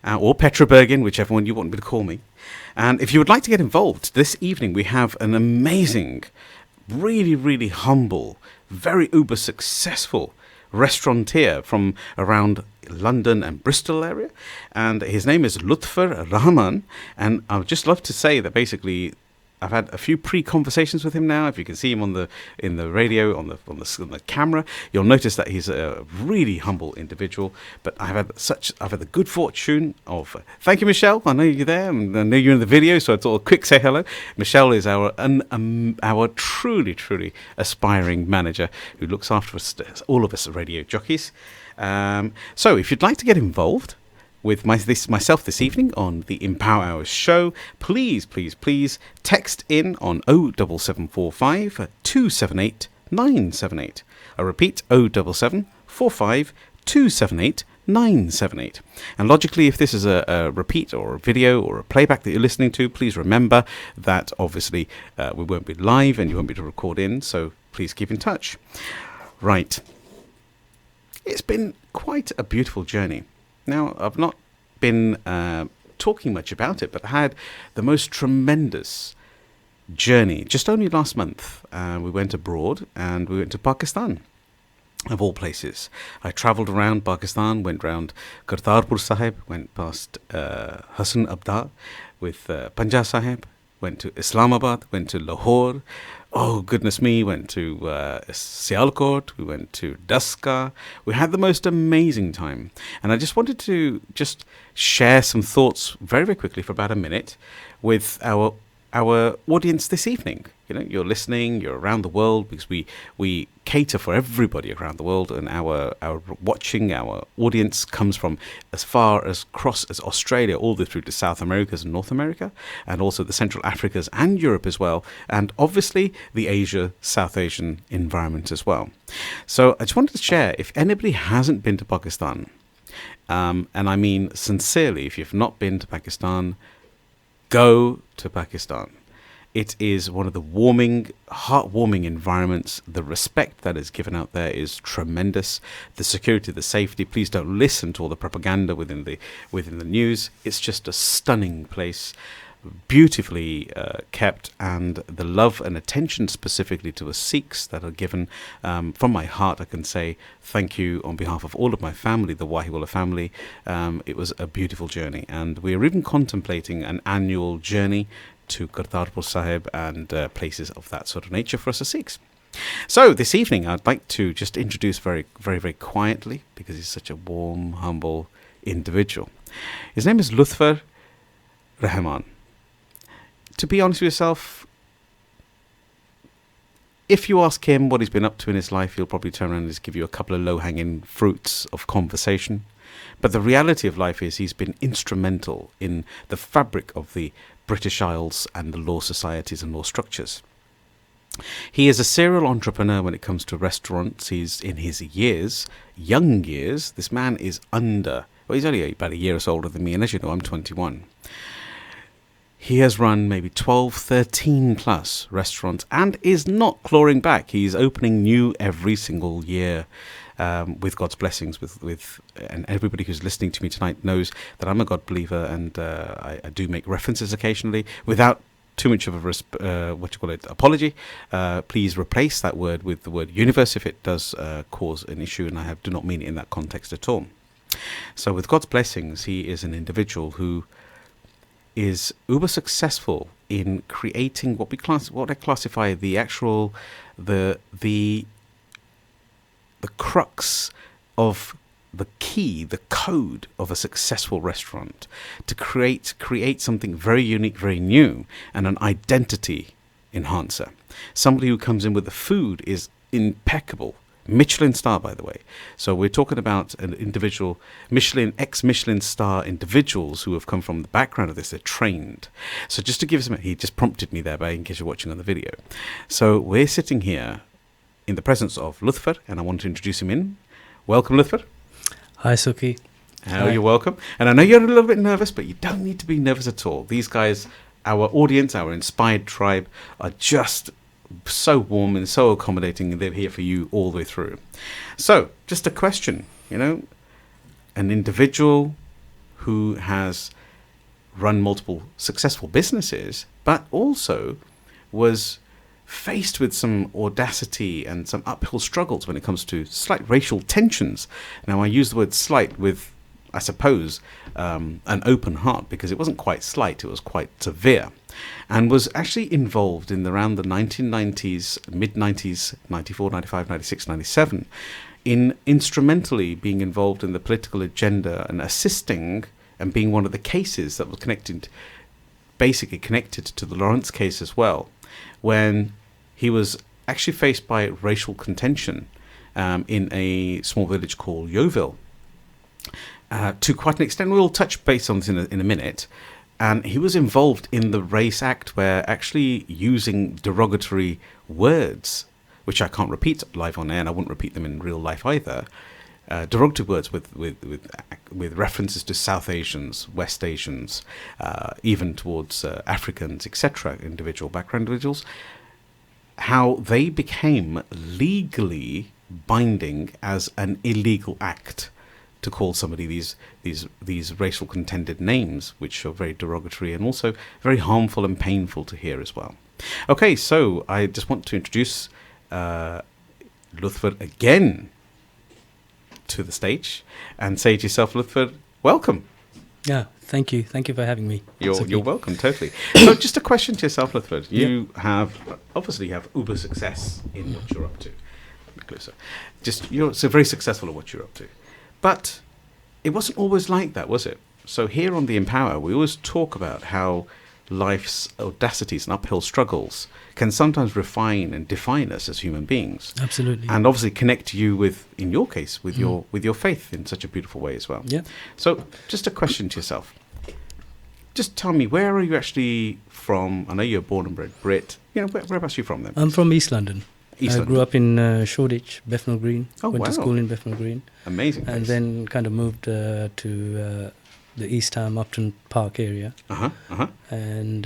or Petrobergen, whichever one you want me to call me. And if you would like to get involved, this evening we have an amazing, really, really humble, very uber successful restaurateur from around London and Bristol area. And his name is Luthfur Rahman. And I would just love to say that basically I've had a few pre-conversations with him now. If you can see him in the radio, on the camera, you'll notice that he's a really humble individual. But I've had the good fortune of thank you, Michelle. I know you're there, and I know you're in the video, so I thought a quick say hello. Michelle is our truly, truly aspiring manager who looks after us, all of us radio jockeys. So if you'd like to get involved with myself this evening on the Empower Hours show, please text in on 07745 278 978. I repeat, 07745 278 978. And logically, if this is a repeat or a video or a playback that you're listening to, please remember that obviously we won't be live and you won't be able to record in, so please keep in touch. Right. It's been quite a beautiful journey. Now, I've not been talking much about it, but I had the most tremendous journey. Just only last month, we went abroad and we went to Pakistan, of all places. I travelled around Pakistan, went round Kartarpur Sahib, went past Hasan Abdal with Panja Sahib, went to Islamabad, went to Lahore. Oh, goodness me, went to Sialkot, we went to Daska. We had the most amazing time. And I just wanted to share some thoughts very, very quickly for about a minute with our audience this evening. You know, you're listening, you're around the world, because we cater for everybody around the world, and our watching, our audience comes from as far as across as Australia, all the way through to South Americas and North America, and also the Central Africas and Europe as well, and obviously the Asia, South Asian environment as well. So I just wanted to share, if anybody hasn't been to Pakistan, and I mean sincerely, if you've not been to Pakistan, go to Pakistan. It is one of the heartwarming environments. The respect that is given out there is tremendous. The security, the safety. Please don't listen to all the propaganda within the news. It's just a stunning place, beautifully kept, and the love and attention specifically to the Sikhs that are given. From my heart, I can say thank you on behalf of all of my family, the Wahiwala family. It was a beautiful journey, and we are even contemplating an annual journey to Kartarpur Sahib and places of that sort of nature for us as Sikhs. So this evening I'd like to just introduce very, very, very quietly, because he's such a warm, humble individual. His name is Luthfur Rahman. To be honest with yourself, if you ask him what he's been up to in his life, he'll probably turn around and just give you a couple of low-hanging fruits of conversation. But the reality of life is he's been instrumental in the fabric of the British Isles and the law societies and law structures. He is a serial entrepreneur when it comes to restaurants. He's in his young years. This man is he's only about a year or so older than me, and as you know, I'm 21. He has run maybe 12, 13 plus restaurants and is not clawing back. He's opening new every single year. With God's blessings, and everybody who's listening to me tonight knows that I'm a God believer, and I do make references occasionally without too much of a apology. Please replace that word with the word universe if it does cause an issue, and I do not mean it in that context at all. So with God's blessings, he is an individual who is uber successful in creating what I classify the crux of the key, the code of a successful restaurant, to create something very unique, very new, and an identity enhancer. Somebody who comes in with the food is impeccable. Michelin star, by the way. So we're talking about an individual ex-Michelin star individuals who have come from the background of this. They're trained. So just to give some, he just prompted me there, in case you're watching on the video. So we're sitting here in the presence of Luthfur, and I want to introduce him in. Welcome, Luthfur. Hi, Sukhi. You're welcome. And I know you're a little bit nervous, but you don't need to be nervous at all. These guys, our audience, our inspired tribe, are just so warm and so accommodating, and they're here for you all the way through. So, just a question, an individual who has run multiple successful businesses, but also was faced with some audacity and some uphill struggles when it comes to slight racial tensions. Now, I use the word slight with, I suppose, an open heart, because it wasn't quite slight, it was quite severe, and was actually involved in around the 1990s, mid-90s, 94, 95, 96, 97, in instrumentally being involved in the political agenda and assisting and being one of the cases that was basically connected to the Lawrence case as well, when he was actually faced by racial contention in a small village called Yeovil. To quite an extent, we'll touch base on this in a minute. And he was involved in the Race Act, where actually using derogatory words, which I can't repeat live on air, and I wouldn't repeat them in real life either, derogatory words with references to South Asians, West Asians, even towards Africans, etc., individual background individuals, how they became legally binding as an illegal act to call somebody these racial contended names, which are very derogatory and also very harmful and painful to hear as well. Okay, so I just want to introduce Luthfur again to the stage and say to yourself, Luthfur, welcome. Yeah, thank you. Thank you for having me. You're welcome, totally. So just a question to yourself, Luthfur. You have uber success in what you're up to. Closer. You're so very successful at what you're up to. But it wasn't always like that, was it? So here on The Empower, we always talk about how life's audacities and uphill struggles can sometimes refine and define us as human beings. Absolutely. And obviously connect you with, in your case, with your faith in such a beautiful way as well. Yeah. So just a question to yourself. Just tell me, where are you actually from? I know you're born and bred Brit. Whereabouts are you from then? I'm from East London. I grew up in Shoreditch, Bethnal Green. Went to school in Bethnal Green. Amazing place. And then kind of moved to the East Ham, Upton Park area. And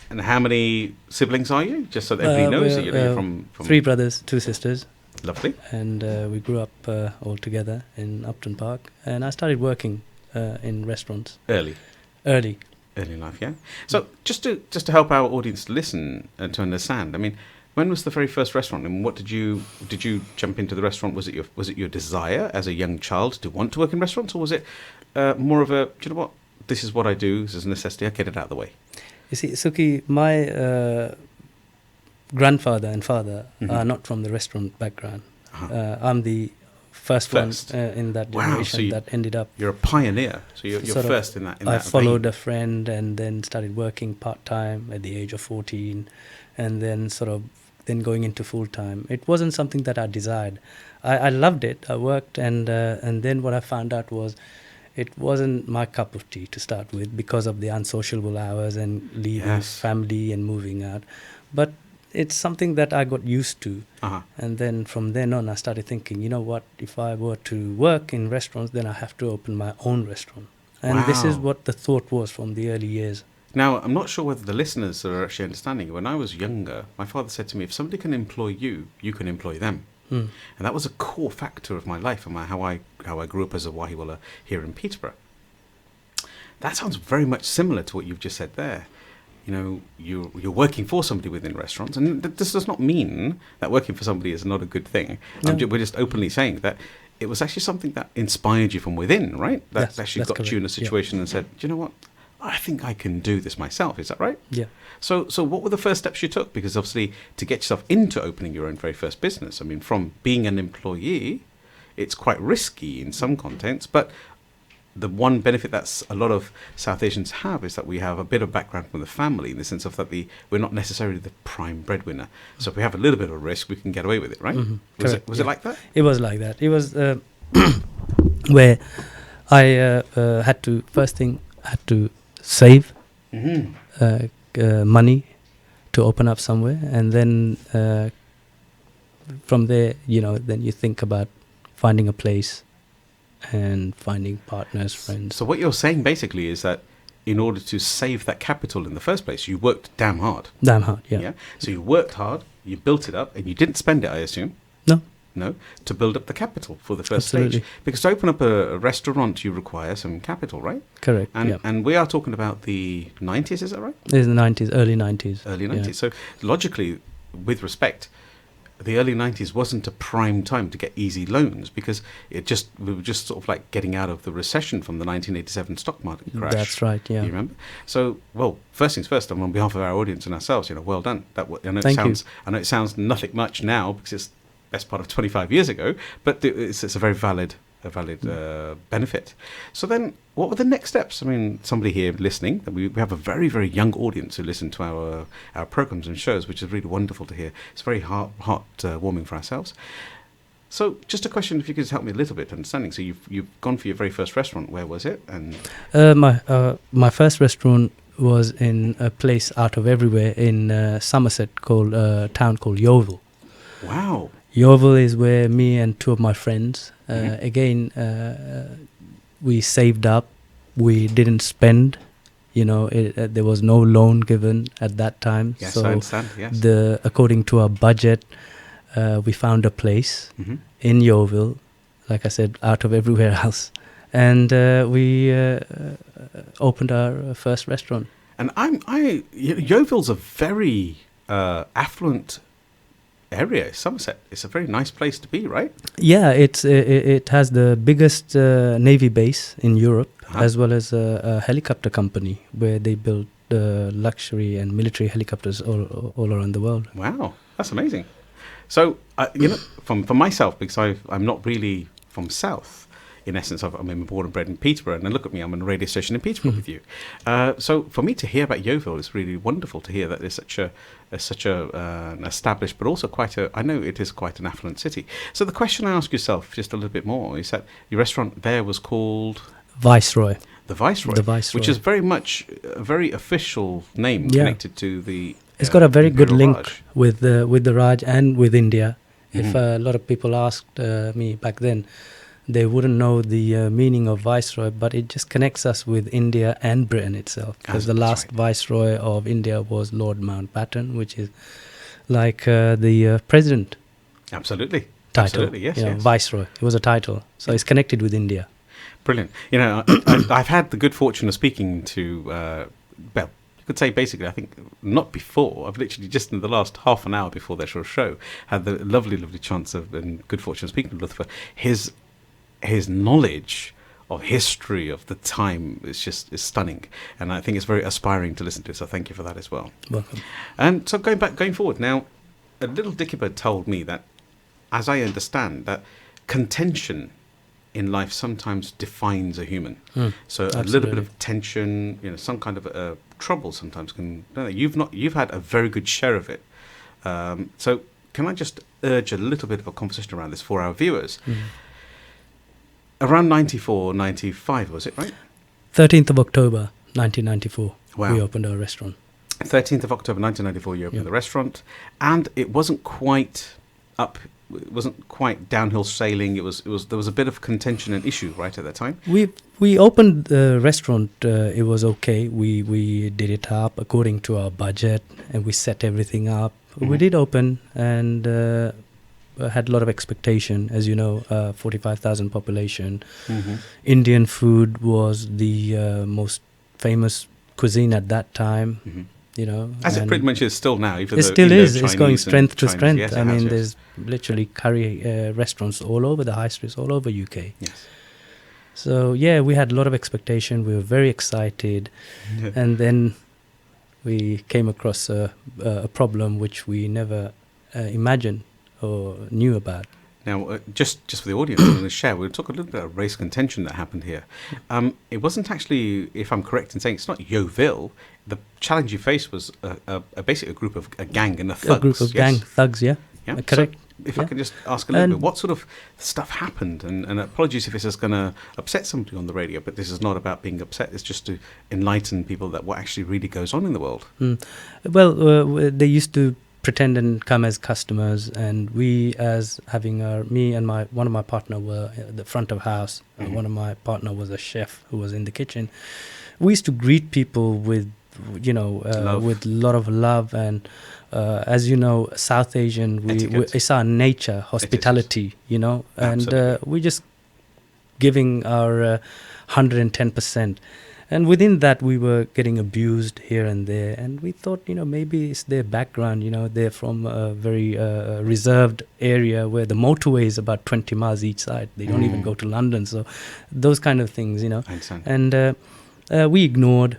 how many siblings are you? Just so that everybody knows that you're from... 3 brothers, 2 sisters. Lovely. And we grew up all together in Upton Park. And I started working in restaurants. Early in life, yeah. So just to help our audience to listen and to understand, I mean, when was the very first restaurant, and what did you jump into the restaurant? Was it your desire as a young child to want to work in restaurants, or was it more of a, do you know what, this is what I do, this is a necessity, I get it out of the way? You see, Sukhi, my grandfather and father are not from the restaurant background. I'm the first one in that generation that ended up. You're a pioneer, so you're first in that. I followed a friend and then started working part-time at the age of 14, and then then going into full-time. It wasn't something that I desired. I loved it. I worked, and then what I found out was it wasn't my cup of tea to start with, because of the unsociable hours and leaving family and moving out. But it's something that I got used to. And then from then on, I started thinking, you know what, if I were to work in restaurants, then I have to open my own restaurant. And this is what the thought was from the early years. Now, I'm not sure whether the listeners are actually understanding. When I was younger, my father said to me, if somebody can employ you, you can employ them. And that was a core factor of my life and how I grew up as a Wahiwala here in Peterborough. That sounds very much similar to what you've just said there. You know, you're working for somebody within restaurants, and this does not mean that working for somebody is not a good thing. No. We're just openly saying that it was actually something that inspired you from within, right? That actually got you in a situation and said, do you know what? I think I can do this myself. Is that right? Yeah. So what were the first steps you took? Because obviously to get yourself into opening your own very first business, I mean, from being an employee, it's quite risky in some contents, but the one benefit that a lot of South Asians have is that we have a bit of background from the family, in the sense of that we're not necessarily the prime breadwinner. So if we have a little bit of risk, we can get away with it, right? Was it like that? It was like that. It was where I had to save money to open up somewhere, and then from there, then you think about finding a place and finding partners, friends. So what you're saying basically is that in order to save that capital in the first place, you worked damn hard. Damn hard, yeah. So you worked hard, you built it up, and you didn't spend it, I assume? No. No, to build up the capital for the first Absolutely. stage. Because to open up a restaurant, you require some capital, right? Correct. And yeah. and we are talking about the 90s, is that right? It's the 90s, early 90s. Early 90s. Yeah. So logically, with respect, the early 90s wasn't a prime time to get easy loans because we were just sort of like getting out of the recession from the 1987 stock market crash. That's right, yeah. You remember? So, well, first things first, and on behalf of our audience and ourselves, well done. I know it sounds nothing much now because it's best part of 25 years ago, but it's a very valid benefit. So then, what were the next steps? I mean, somebody here listening, we have a very, very young audience who listen to our programs and shows, which is really wonderful to hear. It's very heart-warming for ourselves. So, just a question, if you could just help me a little bit understanding. So, you've gone for your very first restaurant. Where was it? And my first restaurant was in a place out of everywhere in Somerset, called a town called Yeovil. Wow. Yeovil is where me and two of my friends, again, we saved up. We didn't spend. There was no loan given at that time. Yes, so I understand. Yes. According to our budget, we found a place in Yeovil, like I said, out of everywhere else, and we opened our first restaurant. And Yeovil's a very affluent area, Somerset. It's a very nice place to be, right? Yeah, it has the biggest navy base in Europe, as well as a helicopter company where they build luxury and military helicopters all around the world. Wow, that's amazing. So, from myself, because I'm not really from South. In essence, I'm born and bred in Peterborough, and look at me, I'm on a radio station in Peterborough with you. So for me to hear about Yeovil is really wonderful to hear that there's such an established, but also I know it is quite an affluent city. So the question I ask yourself just a little bit more is that your restaurant there was called Viceroy. The Viceroy. The Viceroy, which is very much a very official name connected to the. It's got a very good link Raj. with the Raj and with India. If a lot of people asked me back then, they wouldn't know the meaning of Viceroy, but it just connects us with India and Britain itself. Because the last Viceroy of India was Lord Mountbatten, which is like the president. Absolutely. Title. Absolutely, yes, yes. Viceroy. It was a title. So it's connected with India. Brilliant. I've had the good fortune of speaking to, you could say basically, I think not before. I've literally just in the last half an hour before the show had the lovely, lovely chance and good fortune of speaking to Luthfur. His knowledge of history of the time is stunning, and I think it's very aspiring to listen to. So thank you for that as well. Welcome. And so going forward now, a little Dickybird told me that, as I understand, that contention in life sometimes defines a human. So a little bit of tension, some kind of trouble sometimes can. You've had a very good share of it. So can I just urge a little bit of a conversation around this for our viewers? Around 94, 95, was it, right? 13th of October, 1994, Wow. we opened our restaurant. 13th of October, 1994, you opened the restaurant. And it wasn't quite downhill sailing. There was a bit of contention and issue, right, at that time? We opened the restaurant, it was okay. We did it up according to our budget, and we set everything up. We did open, and had a lot of expectation, as you know, 45,000 population. Indian food was the most famous cuisine at that time. As it pretty much is still now. Even it though still is. Chinese It's going strength to Chinese, strength. yes, I mean, yes. there's literally curry restaurants all over the high streets, all over UK. Yes. So yeah, we had a lot of expectation. We were very excited, and then we came across a problem which we never imagined or knew about. Now, just for the audience, I'm going to share. We'll talk a little bit about race contention that happened here. It wasn't actually, if I'm correct in saying, it's not Yeovil. The challenge you faced was basically a gang and a thugs. A group of gang thugs, yeah. Yeah, Correct. So if I can just ask a little bit, what sort of stuff happened? And apologies if this is going to upset somebody on the radio, but this is not about being upset. It's just to enlighten people that what actually really goes on in the world. Well, they used to pretend and come as customers, and we, as having me and one of my partner were at the front of house. One of my partner was a chef who was in the kitchen. We used to greet people with Love. with a lot of love. And as you know, South Asian, Etiquette. it's our nature, hospitality, and Absolutely. we're just giving our 110%. And within that, we were getting abused here and there. And we thought, maybe it's their background. They're from a very reserved area where the motorway is about 20 miles each side. They don't even go to London. So those kind of things, I understand. And we ignored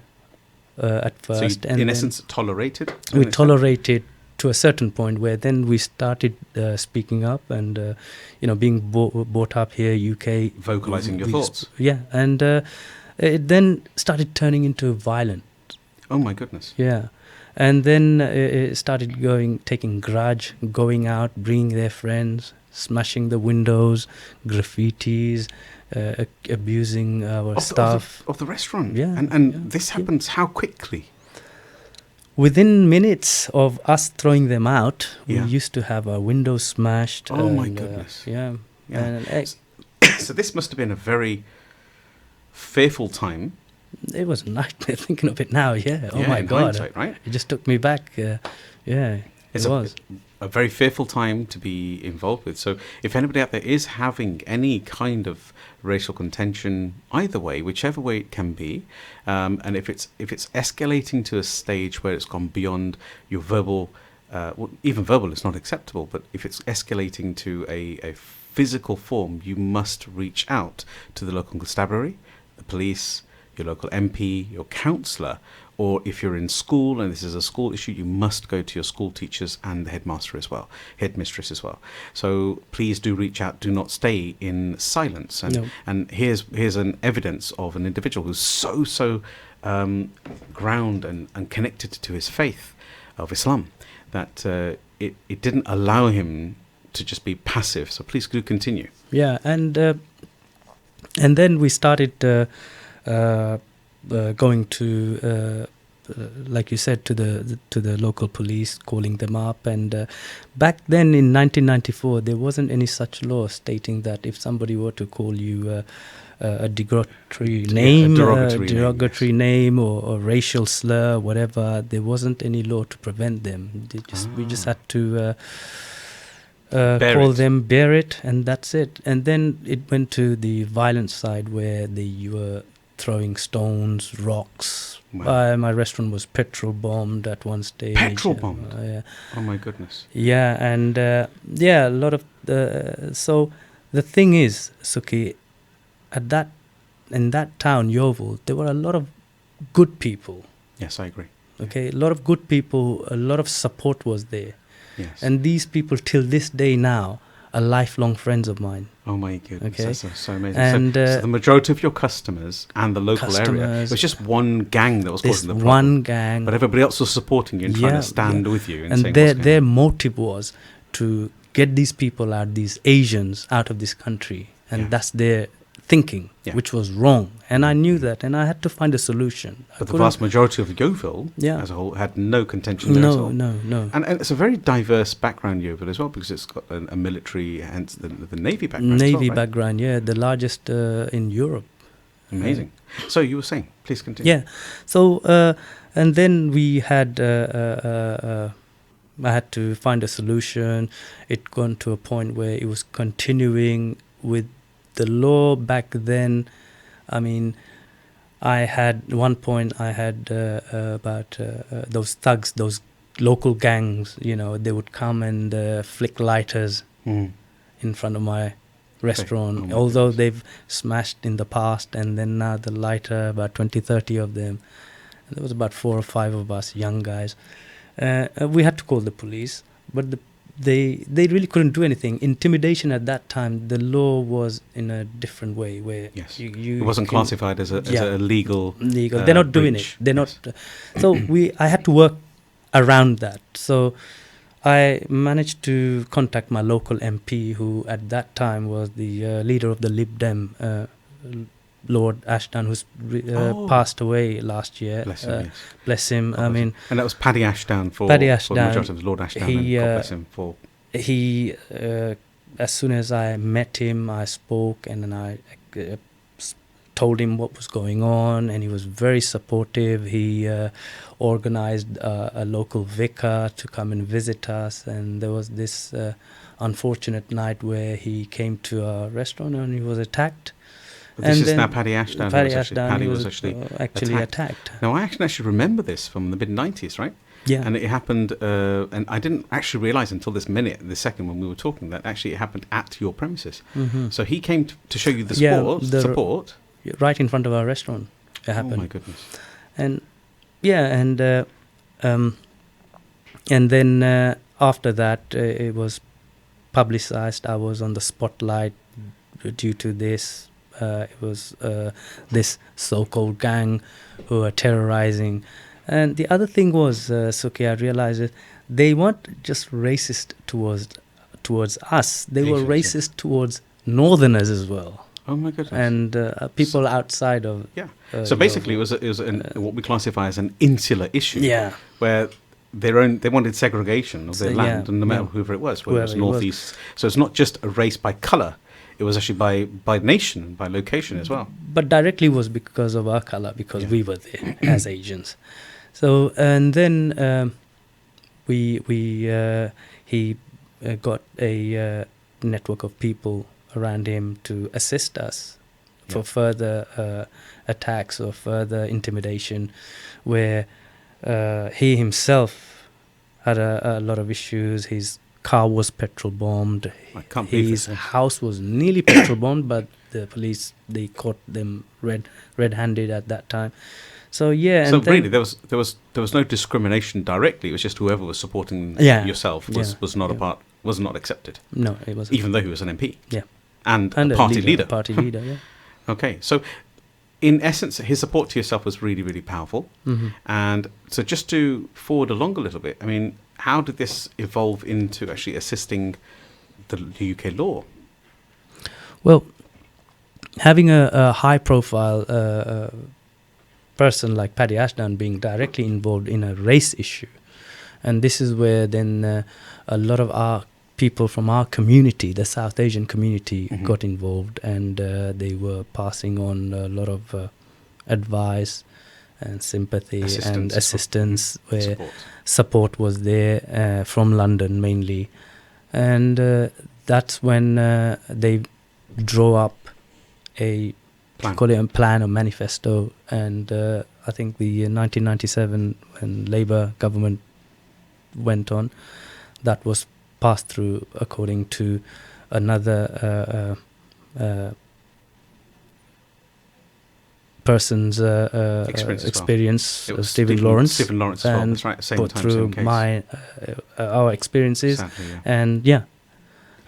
at first. So you, and in then essence, tolerated? to we an extent? tolerated to a certain point, where then we started speaking up and, being brought up here, UK. Vocalising your we thoughts. Yeah, and it then started turning into violent. Oh, my goodness. Yeah. And then it started taking grudge, going out, bringing their friends, smashing the windows, graffitis, abusing our staff. Of the restaurant? Yeah, And yeah, this yeah. happens how quickly? Within minutes of us throwing them out, Yeah. we used to have our windows smashed. Oh, my and, goodness. Yeah. Yeah. And So this must have been a very fearful time. it was a nightmare thinking of it now. Yeah. Oh Yeah, my in God. hindsight, right? It just took me back. Yeah. It's it was. a very fearful time to be involved with. So if anybody out there is having any kind of racial contention, either way, whichever way it can be, and if it's escalating to a stage where it's gone beyond your verbal, well, even verbal is not acceptable, but if it's escalating to a physical form, you must reach out to the local constabulary, the police, your local MP, your counsellor, or if you're in school and this is a school issue, you must go to your school teachers and the headmaster as well, headmistress as well. So please do reach out. Do not stay in silence. And No. and here's an evidence of an individual who's so ground and connected to his faith of Islam that it didn't allow him to just be passive. So please do continue. Yeah, and then we started going to, like you said, to the local police, calling them up. And back then in 1994, there wasn't any such law stating that if somebody were to call you a derogatory name, derogatory name or racial slur, whatever, there wasn't any law to prevent them. We just had to bear it, and that's it. And then it went to the violent side where they were throwing stones, rocks. Wow. My restaurant was petrol bombed at one stage. Petrol bombed? Yeah. Oh my goodness. Yeah, and a lot of so the thing is, Sukhi, in that town, Yeovil, there were a lot of good people. Yes, I agree. Okay, a lot of good people, a lot of support was there. Yes. And these people till this day now are lifelong friends of mine. Oh my goodness, Okay. that's so amazing. And So the majority of your customers and the local area, it customers, was just one gang that was this causing the problem. one gang, But everybody else was supporting you and trying Yeah, to stand yeah. with you. And and saying, their motive was to get these people out, these Asians out of this country, and Yeah. that's their thinking, Yeah. which was wrong. And I knew that, and I had to find a solution. But the vast majority of Yeovil Yeah. as a whole had no contention there at all. No. And it's a very diverse background, Yeovil, as well, because it's got a military, hence the Navy background. Navy as well, right? background, yeah, the largest in Europe. Amazing. So you were saying, please continue. Yeah. So, and then we had, I had to find a solution. It gone to a point where it was continuing with the law back then. I mean, one point I had about those thugs, those local gangs, they would come and flick lighters in front of my restaurant, Oh my although goodness. they've smashed in the past, and then now the lighter, about 20, 30 of them. And there was about 4 or 5 of us young guys. We had to call the police, but they really couldn't do anything. Intimidation at that time, the law was in a different way, where Yes. you It wasn't classified as a legal. They're not doing it. breach. They're Yes. not. So I had to work around that. So I managed to contact my local MP, who at that time was the leader of the Lib Dem, Lord Ashton, who's passed away last year. Bless him, yes. Bless him. God I bless mean, him. And that was Paddy Ashdown for Paddy the Ashdown. majority of it was Lord Ashdown, He, and God bless him for. he as soon as I met him, I spoke, and then I told him what was going on, and he was very supportive. He organized a local vicar to come and visit us, and there was this unfortunate night where he came to our restaurant and he was attacked. But this And is then now Paddy Ashdown. Paddy Was actually actually attacked. Now, I actually remember this from the mid-90s, right? Yeah. And it happened, and I didn't actually realise until this second when we were talking, that actually it happened at your premises. Mm-hmm. So he came to show you the support. Right in front of our restaurant. It happened. Oh my goodness. And and then after that, it was publicized. I was on the spotlight due to this. It was this so-called gang who were terrorizing. And the other thing was, Sukhi, I realized that they weren't just racist towards us. They were racist towards Northerners as well. Oh my goodness! And people outside of so basically, it was what we classify as an insular issue. Yeah. Where they wanted segregation of their land, and no matter whoever it was, whether it was northeast. So it's not just a race by colour; it was actually by nation, by location as well. But directly was because of our colour, because we were there as Asians. So and then he got a network of people around him to assist us for further attacks or further intimidation, where he himself had a lot of issues. His car was petrol bombed. His house was nearly petrol bombed, but the police, they caught them red-handed at that time. So yeah, so really there was no discrimination directly. It was just whoever was supporting yourself was not accepted. No, it wasn't. Even though he was an MP. Yeah. And a party leader. Party leader, yeah. Okay, so in essence, his support to yourself was really, really powerful. Mm-hmm. And so just to forward along a little bit, I mean, how did this evolve into actually assisting the UK law? Well, having a high-profile person like Paddy Ashdown being directly involved in a race issue, and this is where then a lot of our people from our community, the South Asian community, got involved, and they were passing on a lot of advice and sympathy and assistance, where support was there from London mainly. And that's when they drew up a plan or manifesto, and I think the 1997 when Labour government went on, that was passed through according to another person's experience of Stephen Lawrence. Stephen Lawrence as well, that's right, same put time, through same case. Our experiences. Exactly,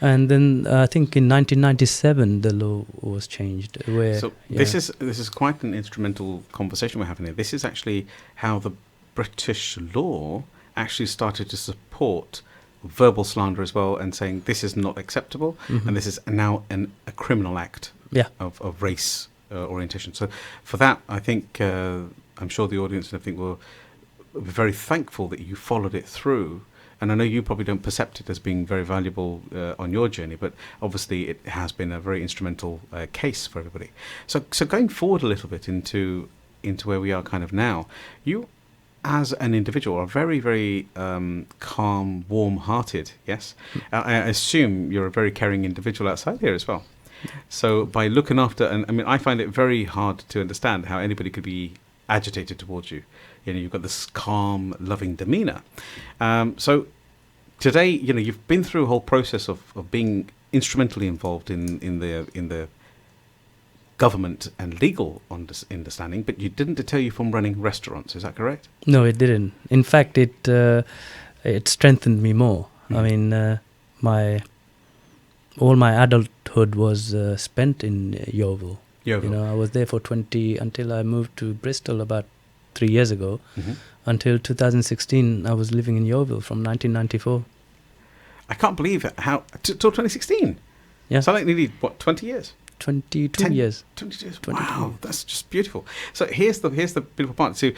And then I think in 1997 the law was changed. This is quite an instrumental conversation we're having here. This is actually how the British law actually started to support verbal slander as well, and saying this is not acceptable, and this is now a criminal act of race orientation. So for that, I think I'm sure the audience and everything will be very thankful that you followed it through. And I know you probably don't perceive it as being very valuable on your journey, but obviously it has been a very instrumental case for everybody. So going forward a little bit into where we are kind of now, you as an individual are very, very calm, warm-hearted, yes? I assume you're a very caring individual outside here as well. So by looking after, and I mean, I find it very hard to understand how anybody could be agitated towards you. You know, you've got this calm, loving demeanour. So today, you know, you've been through a whole process of being instrumentally involved in the government and legal understanding, but you didn't deter you from running restaurants. Is that correct? No, it didn't. In fact, it strengthened me more. I mean, all my adulthood was spent in Yeovil. You know, I was there for 20 until I moved to Bristol about 3 years ago. Until 2016, I was living in Yeovil from 1994. I can't believe it. How till 2016? Yeah. So like nearly 20 years. 22 years. 22 years. Wow, that's just beautiful. So here's the beautiful part. So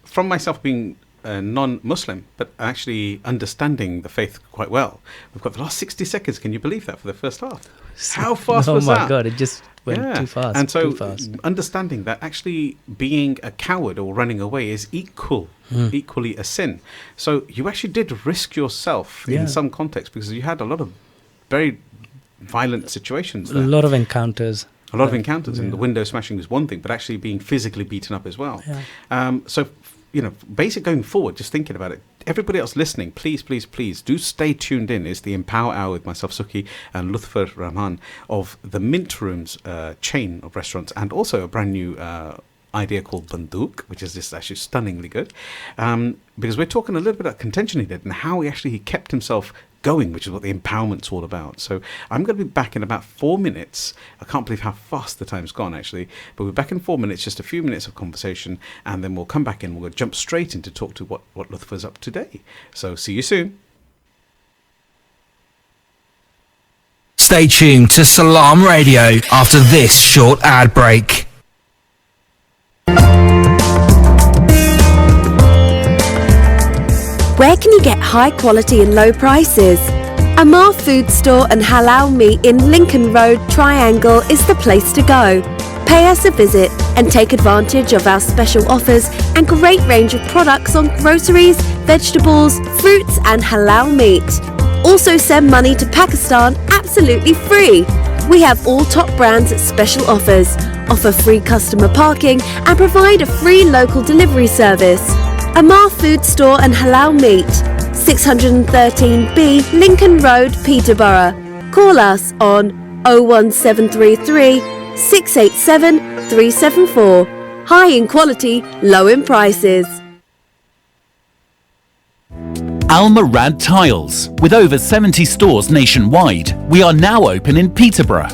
from myself being non-Muslim, but actually understanding the faith quite well, we've got the last 60 seconds. Can you believe that for the first half? How fast was that? Oh my God! It just went too fast. And so too fast. understanding that actually being a coward or running away is equally a sin. So you actually did risk yourself in some context because you had a lot of very violent situations there. A lot of encounters. And the window smashing was one thing, but actually being physically beaten up as well. So, basic going forward, just thinking about it, everybody else listening, please do stay tuned in. It's the Empower Hour with myself, Sukhi, and Luthfur Rahman of the Mint Rooms chain of restaurants, and also a brand new idea called Banduk, which is just actually stunningly good, because we're talking a little bit about contention he did and how he kept himself going, which is what the empowerment's all about. So I'm going to be back in about 4 minutes. I can't believe how fast the time's gone, actually. But we're back in 4 minutes, just a few minutes of conversation, and then we'll come back in. We'll jump straight in to talk to what Luthfur's up to today. So see you soon. Stay tuned to Salam Radio after this short ad break. Where can you get high quality and low prices? Amar Food Store and Halal Meat in Lincoln Road, Triangle is the place to go. Pay us a visit and take advantage of our special offers and great range of products on groceries, vegetables, fruits and halal meat. Also send money to Pakistan absolutely free. We have all top brands at special offers, offer free customer parking and provide a free local delivery service. Amar Food Store and Halal Meat, 613B Lincoln Road, Peterborough. Call us on 01733 687 374. High in quality, low in prices. Al Murad Tiles. With over 70 stores nationwide, we are now open in Peterborough.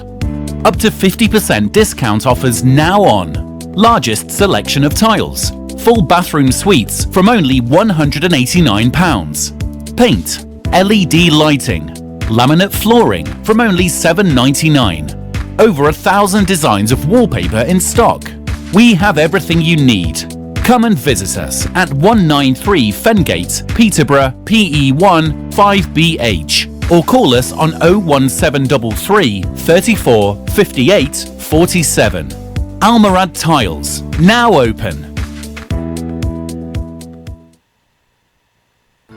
Up to 50% discount offers now on. Largest selection of tiles. Full bathroom suites from only £189. Paint, LED lighting, laminate flooring from only £7.99. Over 1,000 designs of wallpaper in stock. We have everything you need. Come and visit us at 193 Fengate, Peterborough, PE1 5BH, or call us on 01733 34 58 47. Al Murad Tiles, now open.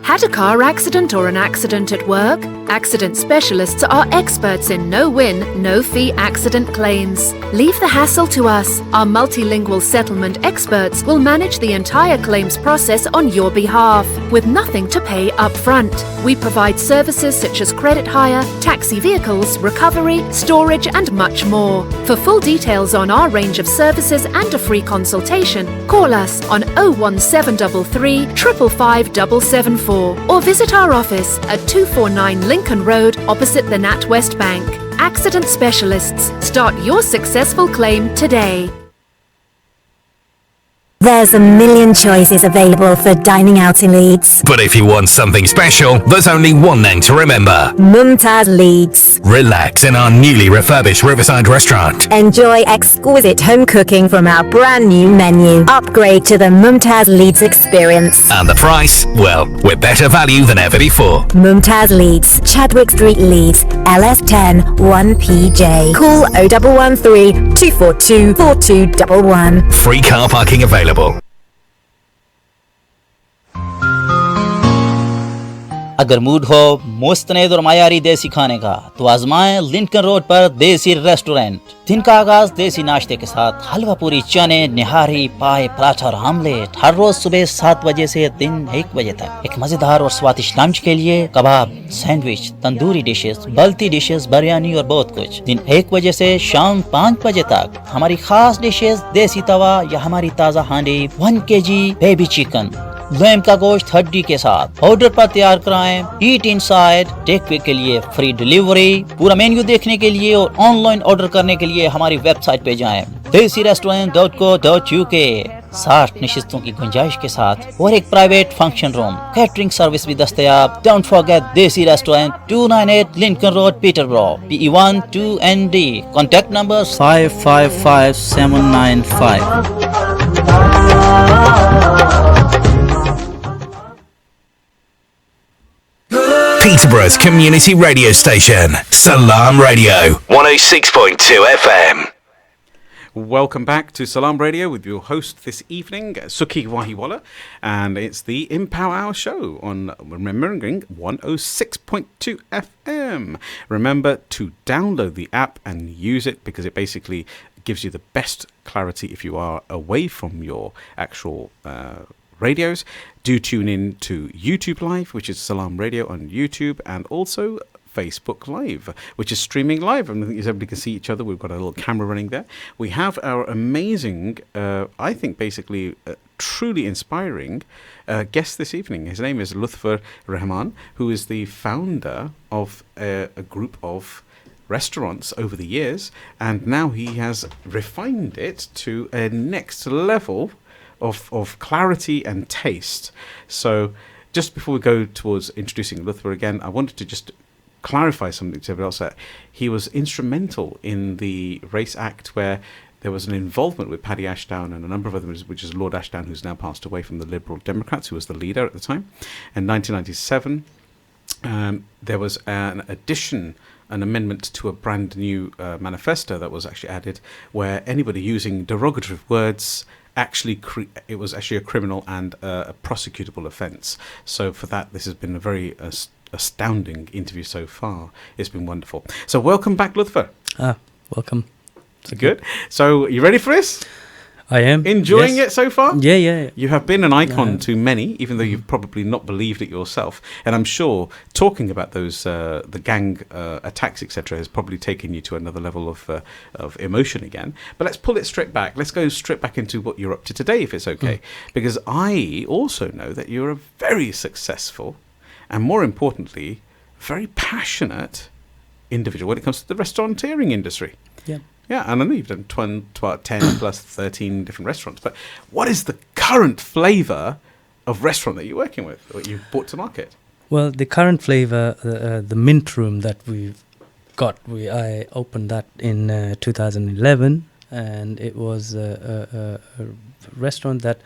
Had a car accident or an accident at work? Accident specialists are experts in no-win, no-fee accident claims. Leave the hassle to us. Our multilingual settlement experts will manage the entire claims process on your behalf, with nothing to pay up front. We provide services such as credit hire, taxi vehicles, recovery, storage and much more. For full details on our range of services and a free consultation, call us on 01733 555 774 or visit our office at 249 Lincoln Road opposite the NatWest Bank. Accident Specialists. Start your successful claim today. There's a million choices available for dining out in Leeds. But if you want something special, there's only one name to remember. Mumtaz Leeds. Relax in our newly refurbished Riverside restaurant. Enjoy exquisite home cooking from our brand new menu. Upgrade to the Mumtaz Leeds experience. And the price? Well, we're better value than ever before. Mumtaz Leeds, Chadwick Street, Leeds, LS10 1PJ. Call 0113 242 4211. Free car parking available. अगर mood हो मुस्तनद और मायारी देसी खाने का तो आजमाएं Lincoln road पर देसी restaurant. दिन का आगाज देसी नाश्ते के साथ हलवा पूरी, चने, निहारी, पाए, पराठा और आमलेट। हर रोज सुबह 7 बजे से दिन 1 बजे तक। एक मजेदार और स्वादिष्ट लंच के लिए kebab, sandwich, tandoori dishes, balti dishes, biryani और बहुत कुछ। दिन 1 बजे से शाम 5 बजे तक हमारी खास डिशेस, देसी तवा या हमारी ताज़ा हांडी, 1 kg बेबी चिकन, लैम्प का गोश्त हड्डी के साथ। ऑर्डर पर तैयार कराएं। ईट इनसाइड, टेक वे के लिए फ्री डिलीवरी। पूरा मेन्यू देखने के लिए और ऑनलाइन ऑर्डर करने के लिए हमारी वेबसाइट पे जाएं desirestaurant.co.uk। 60 नशिस्तों की गुंजाइश के साथ और एक private function room, catering service भी दस्तयाब। डोंट फॉरगेट देसी restaurant, 298 Lincoln road, पीटरब्रो, PE1 2ND। Contact number 555795। Peterborough's community radio station, Salam Radio, 106.2 FM. Welcome back to Salam Radio with your host this evening, Sukhi Wahiwala, and it's the Empower Hour show on remembering 106.2 FM. Remember to download the app and use it because it basically gives you the best clarity if you are away from your actual radios. Do tune in to YouTube Live, which is Salam Radio on YouTube, and also Facebook Live, which is streaming live, and I think everybody can see each other. We've got a little camera running there. We have our amazing, I think basically truly inspiring guest this evening. His name is Luthfur Rahman, who is the founder of a group of restaurants over the years, and now he has refined it to a next level of clarity and taste. So just before we go towards introducing Luthfur again, I wanted to just clarify something to everyone else, that he was instrumental in the Race Act, where there was an involvement with Paddy Ashdown and a number of others, which is Lord Ashdown, who's now passed away, from the Liberal Democrats, who was the leader at the time. In 1997, there was an amendment to a brand new manifesto that was actually added, where anybody using derogatory words it was actually a criminal and a prosecutable offence. So for that, this has been a very astounding interview so far. It's been wonderful. So welcome back, Luthfur. Welcome. Good. So you ready for this? I am. Enjoying it so far? Yeah. You have been an icon to many, even though you've probably not believed it yourself. And I'm sure talking about those, the gang attacks, etc., has probably taken you to another level of emotion again. But let's pull it straight back. Let's go straight back into what you're up to today, if it's okay. Because I also know that you're a very successful and, more importantly, very passionate individual when it comes to the restaurateuring industry. Yeah. Yeah, and I know you've done 10 plus 13 different restaurants, but what is the current flavour of restaurant that you're working with, or you've brought to market? Well, the current flavour, the mint room that we've got, I opened that in 2011, and it was a restaurant that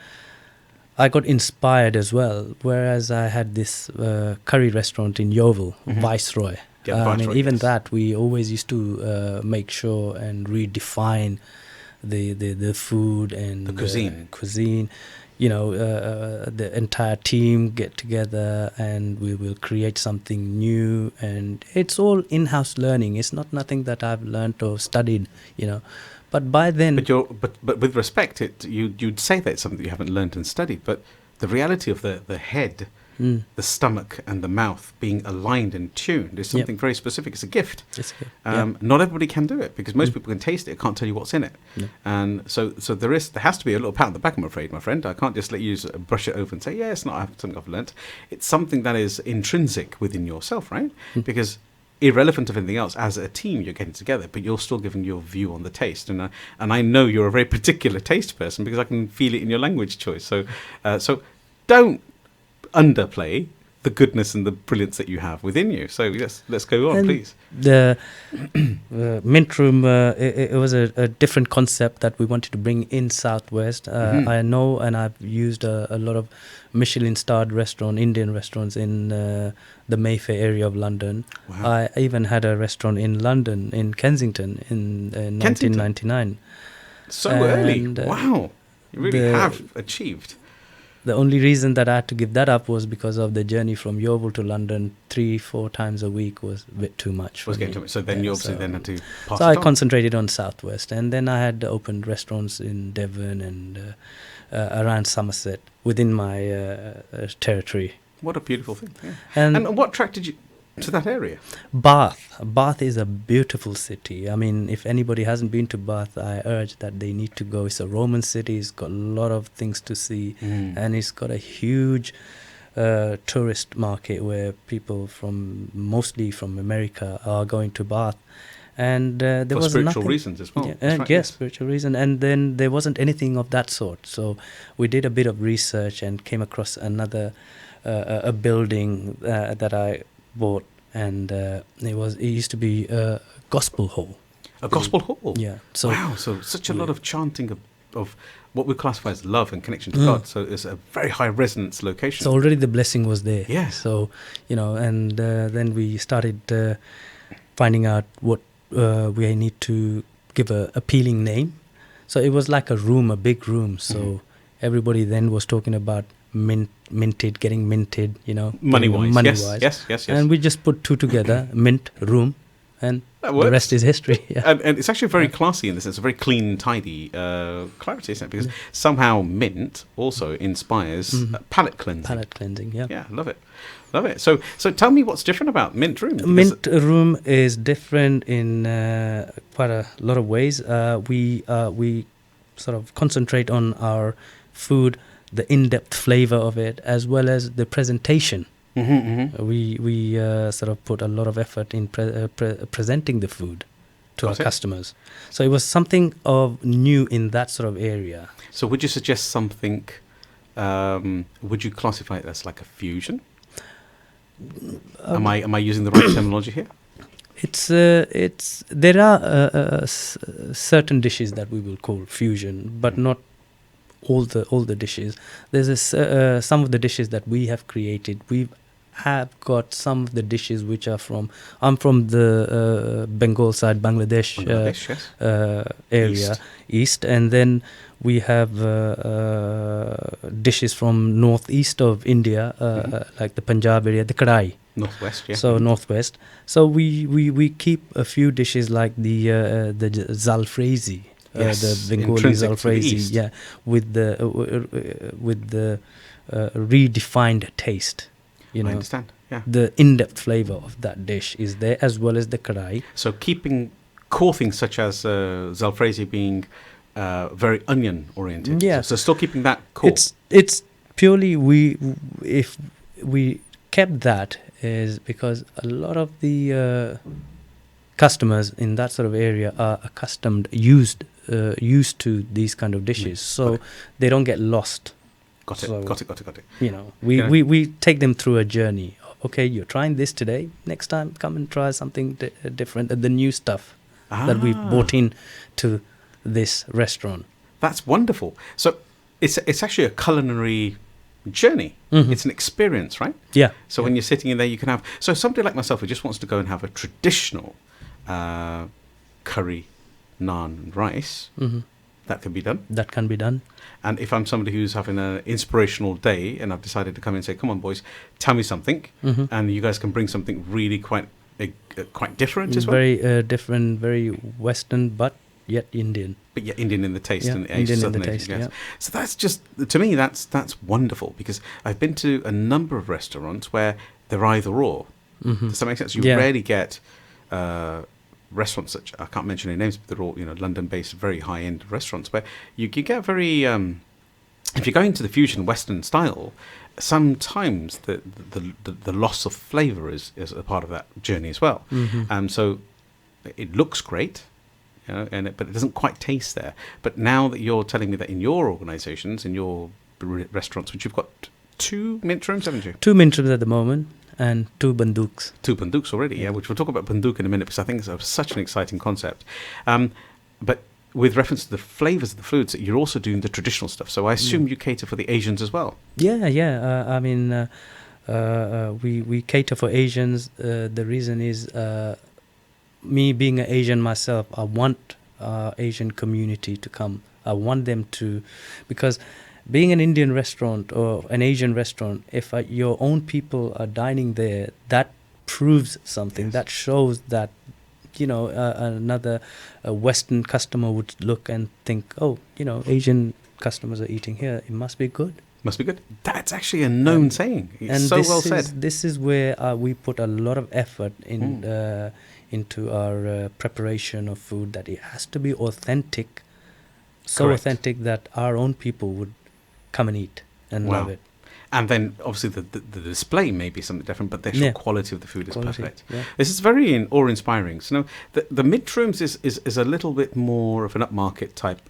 I got inspired as well, whereas I had this curry restaurant in Yeovil, Viceroy. I mean, even that, we always used to make sure and redefine the food and the cuisine. You know, the entire team get together and we will create something new. And it's all in-house learning. It's not nothing that I've learned or studied, you know. But by then... But with respect, you'd say that it's something that you haven't learned and studied. But the reality of the head... the stomach and the mouth being aligned and tuned is something very specific. It's a gift. Not everybody can do it, because most people can taste it, can't tell you what's in it. And so there has to be a little pat on the back, I'm afraid, my friend. I can't just let you brush it over and say, it's not something I've learnt. It's something that is intrinsic within yourself, right? Because irrelevant of anything else, as a team you're getting together, but you're still giving your view on the taste. And I know you're a very particular taste person, because I can feel it in your language choice. So don't underplay the goodness and the brilliance that you have within you. So yes, let's go on, please. The mint room, it was a different concept that we wanted to bring in Southwest. I know, and I've used a lot of Michelin-starred Indian restaurants in the Mayfair area of London. Wow. I even had a restaurant in London, in Kensington, in 1999. So early. Wow. You really have achieved. The only reason that I had to give that up was because of the journey from Yeovil to London 3-4 times a week was a bit too much. Too much. So then you obviously then had to pass So I concentrated on Southwest, and then I had opened restaurants in Devon and around Somerset within my territory. What a beautiful thing. Yeah. And what attracted you to that area? Bath is a beautiful city. I mean, if anybody hasn't been to Bath, I urge that they need to go. It's a Roman city. It's got a lot of things to see, and it's got a huge tourist market where people mostly from America are going to Bath. And there was spiritual reasons as well. Spiritual reason. And then there wasn't anything of that sort. So we did a bit of research and came across another a building that I bought, and it used to be a gospel hall. A gospel hall? Yeah. So such a lot of chanting of what we classify as love and connection to God. So it's a very high resonance location. So already the blessing was there. Yeah. So, and then we started finding out what we need to give a appealing name. So it was like a room, a big room. So everybody then was talking about getting minted, Money-wise. Yes. And we just put two together, mint, room, and the rest is history. Yeah. And it's actually very classy in the sense, a very clean, tidy clarity, isn't it? Because somehow mint also inspires palate cleansing. Palate cleansing, yeah. Yeah, love it. So tell me what's different about mint room. Mint room is different in quite a lot of ways. We sort of concentrate on our food, the in-depth flavor of it, as well as the presentation. We sort of put a lot of effort in presenting the food to our customers. So it was something of new in that sort of area. So would you suggest something, would you classify it as like a fusion? Am I using the right terminology here? There are certain dishes that we will call fusion, but not all the dishes. There's some of the dishes that we have created. We have got some of the dishes which are I'm from the Bengal side, Bangladesh area, east, and then we have dishes from northeast of India, like the Punjab area, the Kadai. Northwest, yeah. So northwest. So we keep a few dishes like the Zalfrezi. The Bengali Zalfrezi, yeah, with the redefined taste. I understand. Yeah, the in-depth flavor of that dish is there, as well as the kadai. So keeping core things such as Zalfrezi being very onion oriented. Yeah. So still keeping that core. It's purely if we kept that is because a lot of the customers in that sort of area are used to these kind of dishes, so they don't get lost. Got it. We take them through a journey. Okay, you're trying this today. Next time, come and try something different, the new stuff that we've brought in to this restaurant. That's wonderful. So it's actually a culinary journey. It's an experience, right? Yeah. So when you're sitting in there, you can have. So somebody like myself who just wants to go and have a traditional curry, naan, and rice. That can be done. That can be done. And if I'm somebody who's having an inspirational day and I've decided to come in and say, come on, boys, tell me something, and you guys can bring something really quite different as well. Very different, very Western, but yet Indian. But yet Indian in the taste and Indian in the Asian, taste, yes. yeah. So that's just, to me, that's wonderful, because I've been to a number of restaurants where they're either or. Does that make sense? You rarely get restaurants such, I can't mention any names, but they're all London-based, very high-end restaurants where you get very if you're going to the fusion Western style, sometimes the loss of flavour is a part of that journey as well. So it looks great, but it doesn't quite taste there. But now that you're telling me that in your organisations, in your restaurants, which you've got 2 mint rooms, haven't you? 2 mint rooms at the moment. And 2 banduks. 2 banduks already, yeah, which we'll talk about banduk in a minute, because I think it's such an exciting concept. But with reference to the flavours of the foods, you're also doing the traditional stuff. So I assume you cater for the Asians as well. Yeah. We cater for Asians. The reason is me being an Asian myself, I want Asian community to come. I want them to, because being an Indian restaurant or an Asian restaurant, if your own people are dining there, that proves something. That shows that, another Western customer would look and think, Asian customers are eating here. It must be good. Must be good. That's actually a known saying. It's so well said. This is where we put a lot of effort into our preparation of food, that it has to be authentic. So Correct. Authentic that our own people would come and eat and love it. And then obviously the display may be something different, but the actual quality of the food is perfect. Yeah. This is very awe-inspiring. So the mid-rooms is a little bit more of an upmarket type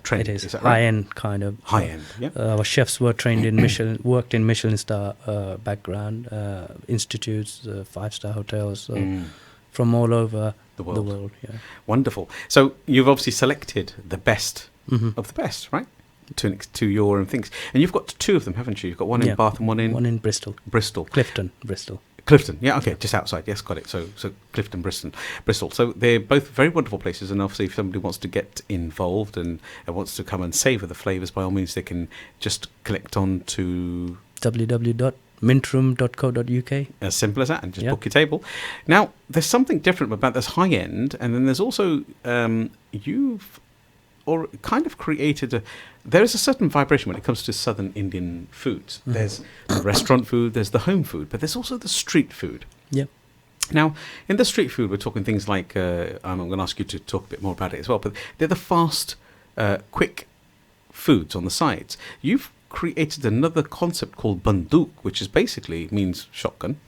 trend. It is. That right? High-end kind of. High-end, yeah. Our chefs were trained in worked in Michelin star background, institutes, 5-star hotels, from all over the world. Yeah. Wonderful. So you've obviously selected the best of the best, right? To your things. And you've got 2 of them, haven't you? You've got one in Bath and one in Bristol. Bristol. Clifton, Bristol. Clifton, yeah, okay, just outside. Yes, got it. So Clifton, Bristol. So they're both very wonderful places, and obviously, if somebody wants to get involved and wants to come and savour the flavours, by all means, they can just click on to www.mintroom.co.uk. As simple as that, and just book your table. Now, there's something different about this high end, and then there's also you've or kind of created there is a certain vibration when it comes to southern Indian foods. Mm-hmm. There's the restaurant food, there's the home food, but there's also the street food. Yep. Now, in the street food, we're talking things like, I'm going to ask you to talk a bit more about it as well, but they're the fast, quick foods on the sides. You've created another concept called banduk, which is basically means shotgun,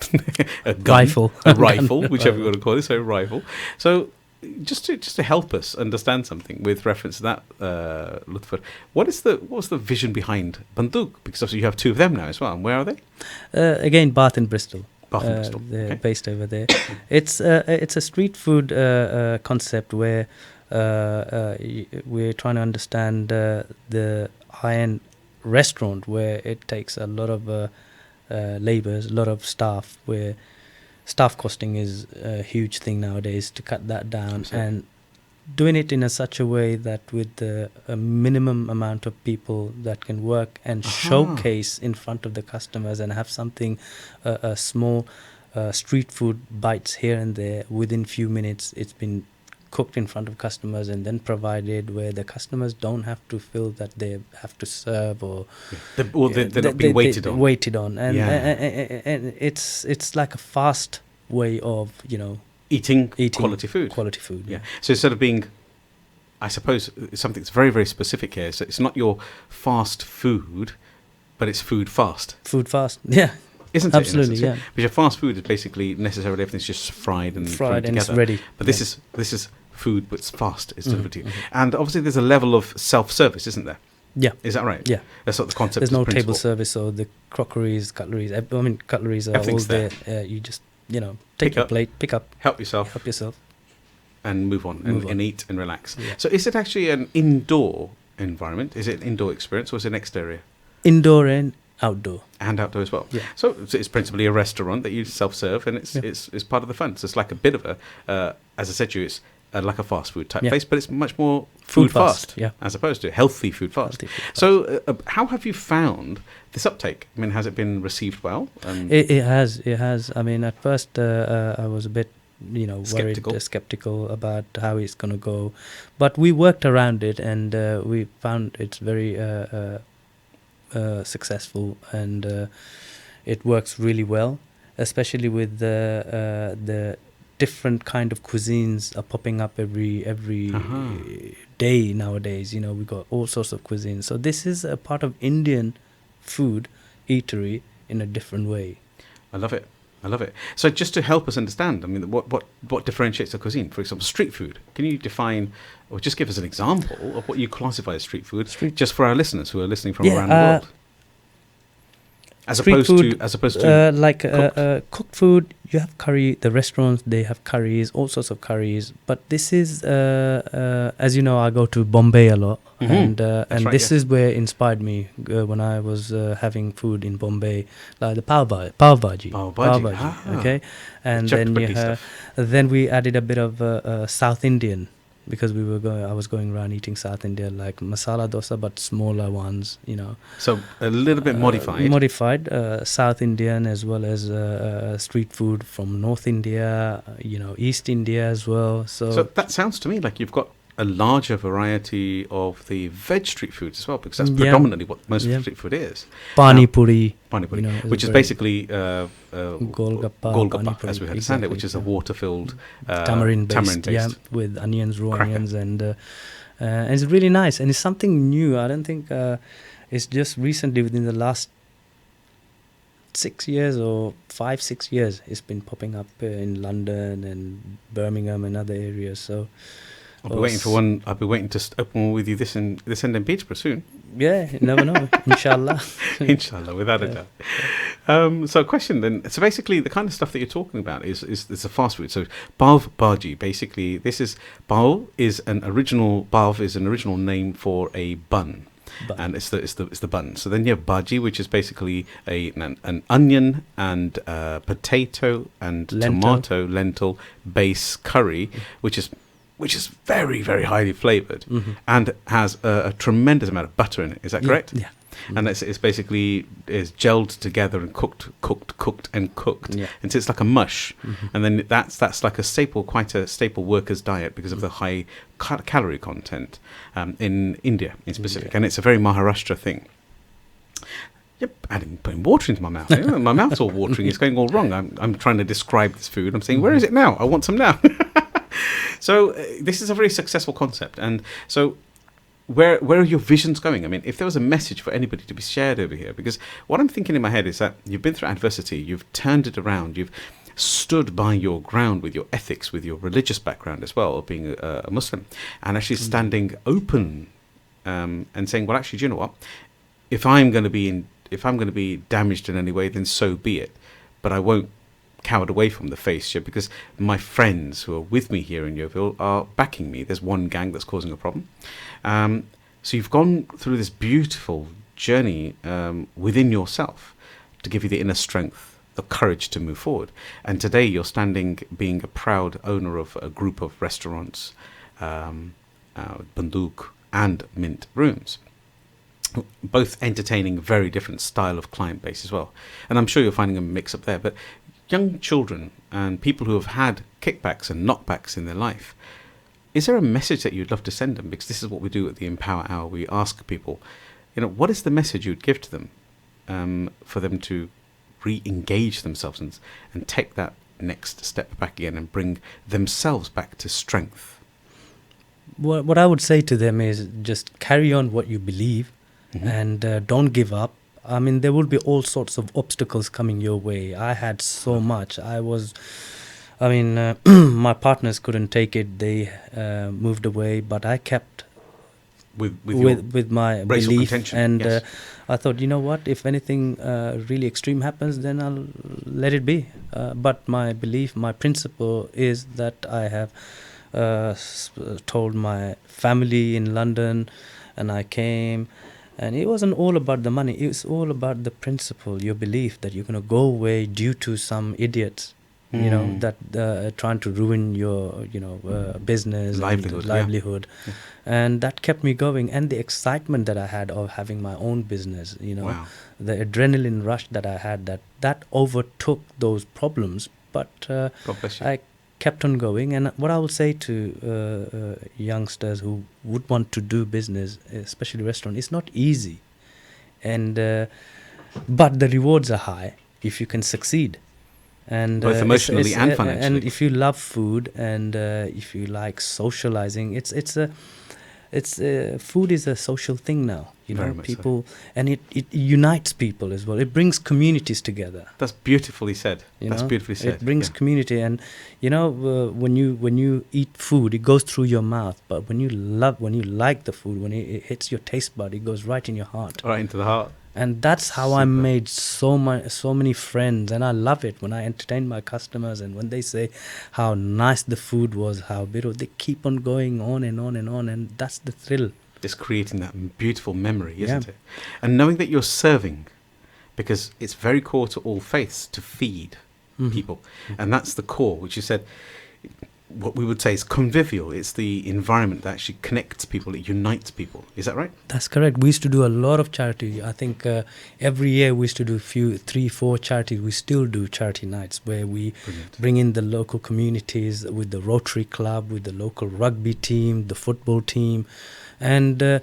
a gun, a rifle, whichever you want to call it, so rifle. So just to help us understand something with reference to that, Luthfur, what was the vision behind banduk? Because obviously you have two of them now as well. And where are they? Again, Bath and Bristol. They're based over there. It's a street food concept where we're trying to understand the high-end restaurant, where it takes a lot of labours, a lot of staff, where staff costing is a huge thing nowadays, to cut that down. Absolutely. And doing it in such a way that with a minimum amount of people that can work and showcase in front of the customers and have something, a small street food bites here and there within few minutes. It's been cooked in front of customers and then provided, where the customers don't have to feel that they have to serve or they're not being waited on. And it's like a fast way of eating quality food. Yeah. So instead of being, I suppose, something that's very, very specific here. So it's not your fast food, but it's food fast. Food fast, yeah. Isn't it? Absolutely, yeah. Because your fast food is basically necessarily everything's just fried and together. It's ready. But this is food, but it's fast. It's delivered to you. And obviously there's a level of self-service, isn't there? Yeah. Is that right? Yeah. That's sort of the concept. There's no table service, or the crockeries, cutleries. Cutleries are all there. You just, take your plate, pick up. Help yourself. And move on. And eat and relax. Yeah. So is it actually an indoor environment? Is it an indoor experience, or is it an exterior? Indoor and outdoor. And outdoor as well. Yeah. So it's principally a restaurant that you self-serve, and it's part of the fun. So it's like a bit of a, as I said to you, it's like a fast food type place, but it's much more food fast, as opposed to healthy food fast. So how have you found this uptake? I mean, has it been received well? It has. I mean, at first I was a bit skeptical about how it's going to go, but we worked around it, and we found it's very successful, and it works really well, especially with the different kind of cuisines are popping up every day nowadays. We got all sorts of cuisines. So this is a part of Indian food eatery in a different way. I love it. So just to help us understand, I mean, what differentiates a cuisine? For example, street food. Can you define, or just give us an example of what you classify as street food, just for our listeners who are listening from around the world? As opposed to like cooked food, you have curry. The restaurants, they have curries, all sorts of curries. But this is, as you know, I go to Bombay a lot, and this is where it inspired me when I was having food in Bombay, like the pav bhaji. Okay, and then we added a bit of South Indian, because I was going around eating South India, like masala dosa, but smaller ones, So a little bit modified. Modified South Indian, as well as street food from North India, East India as well. So that sounds to me like you've got a larger variety of the veg street foods as well, because that's predominantly what most street food is. Pani puri, which is basically golgappa, as we understand it, which is a water-filled tamarind based, with onions, raw onions, and it's really nice, and it's something new. I don't think it's just recently, within the last 6 years or 5-6 years, it's been popping up in London and Birmingham and other areas. So I'll be waiting to open one with you this end in Peterborough soon. Yeah, you never know. Inshallah. Inshallah, without a doubt. So a question then. So basically the kind of stuff that you're talking about is a fast food. So pav bhaji, basically pav is an original name for a bun. Bun. and it's the bun. So then you have bhaji, which is basically an onion and potato and tomato lentil base curry, which is very, very highly flavored and has a tremendous amount of butter in it. Is that correct? Yeah. And it's basically is gelled together and cooked, Yeah. and so it's like a mush. And then that's like quite a staple worker's diet because of the high calorie content in India in specific, and it's a very Maharashtra thing. Yep, putting water into my mouth. My mouth's all watering. It's going all wrong. I'm trying to describe this food. I'm saying, where is it now? I want some now. So this is a very successful concept, and so. Where are your visions going? I mean, if there was a message for anybody to be shared over here, because what I'm thinking in my head is that you've been through adversity, you've turned it around, you've stood by your ground with your ethics, with your religious background as well, of being a Muslim, and actually standing open and saying, well, actually, do you know what? If I'm going to be damaged in any way, then so be it. But I won't cowered away from the face here because my friends who are with me here in Yeovil are backing me. There's one gang that's causing a problem. So you've gone through this beautiful journey within yourself to give you the inner strength, the courage to move forward. And today you're standing being a proud owner of a group of restaurants, Banduk and Mint Rooms, both entertaining very different style of client base as well. And I'm sure you're finding a mix up there. But young children and people who have had kickbacks and knockbacks in their life, is there a message that you'd love to send them? Because this is what we do at the Empower Hour. We ask people, what is the message you'd give to them for them to re-engage themselves and take that next step back again and bring themselves back to strength? What I would say to them is just carry on what you believe and don't give up. I mean, there will be all sorts of obstacles coming your way. I had so much. My partners couldn't take it. They moved away, but I kept with my belief. And yes. I thought, you know what, if anything really extreme happens, then I'll let it be. But my belief, my principle is that I have told my family in London, and I came. And it wasn't all about the money. It was all about the principle, your belief that you're going to go away due to some idiots, that trying to ruin your, business, livelihood. Yeah. And that kept me going. And the excitement that I had of having my own business, wow. The adrenaline rush that I had, that overtook those problems. But I kept on going. And what I will say to youngsters who would want to do business, especially restaurant, it's not easy, and but the rewards are high if you can succeed, and both emotionally and financially. And if you love food and if you like socializing, it's food is a social thing now. People, so. And it unites people as well. It brings communities together. That's beautifully said. Beautifully said. It brings community, and when you eat food, it goes through your mouth. But when you like the food, when it hits your taste bud, it goes right in your heart. Right into the heart. And that's how I made so many friends, and I love it when I entertain my customers, and when they say how nice the food was, how beautiful, they keep on going on and on and on, and that's the thrill. It's creating that beautiful memory, isn't it? And knowing that you're serving, because it's very core to all faiths to feed people, and that's the core, which you said. What we would say is convivial. It's the environment that actually connects people, it unites people. Is that right? That's correct. We used to do a lot of charity. I think every year we used to do 3-4 charities. We still do charity nights where we bring in the local communities with the Rotary Club, with the local rugby team, the football team, and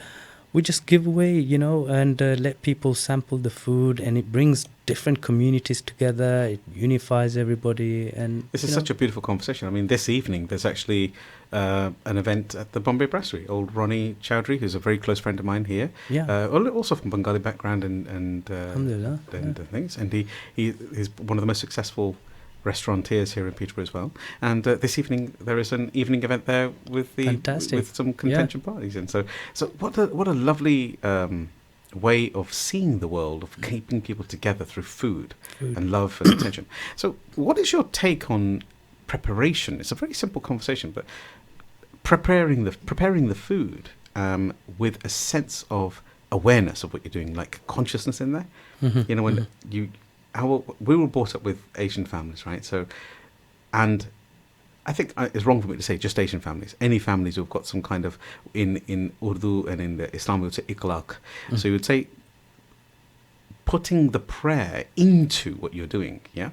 we just give away, and let people sample the food, and it brings different communities together. It unifies everybody. And this is such a beautiful conversation. I mean, this evening there's actually an event at the Bombay Brasserie. Old Ronnie Chowdhury, who's a very close friend of mine here, also from Bengali background and things. And he's one of the most successful restaurateurs here in Peterborough as well. And this evening there is an evening event there with some contention parties. And so what a lovely way of seeing the world, of keeping people together through food and love and attention. So what is your take on preparation? It's a very simple conversation, but preparing the food with a sense of awareness of what you're doing, like consciousness in there. You know, when we were brought up with Asian families, right? So, and I think it's wrong for me to say just Asian families. Any families who've got some kind of, in Urdu and in the Islam, we would say ikhlaq. So you would say putting the prayer into what you're doing, yeah?